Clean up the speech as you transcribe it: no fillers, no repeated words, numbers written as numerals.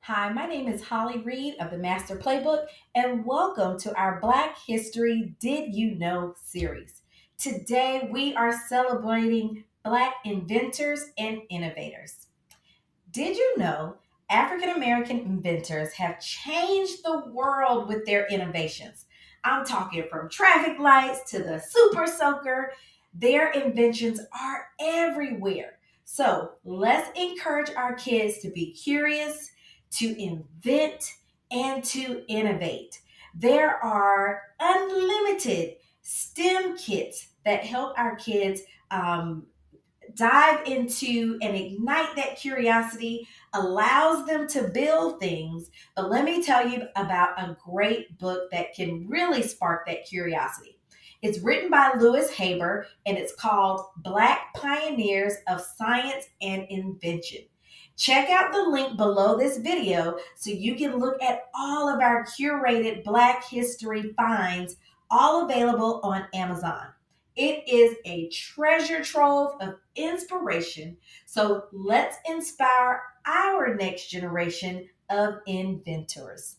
Hi, my name is Holly Reid of the Master Playbook, and welcome to our Black History Did You Know series. Today, we are celebrating Black inventors and innovators. Did you know African American inventors have changed the world with their innovations? I'm talking from traffic lights to the super soaker. Their inventions are everywhere. So let's encourage our kids to be curious, to invent, and to innovate. There are unlimited STEM kits that help our kids dive into and ignite that curiosity, allows them to build things. But let me tell you about a great book that can really spark that curiosity. It's written by Lewis Haber and it's called Black Pioneers of Science and Invention. Check out the link below this video so you can look at all of our curated Black history finds, all available on Amazon. It is a treasure trove of inspiration. So let's inspire our next generation of inventors.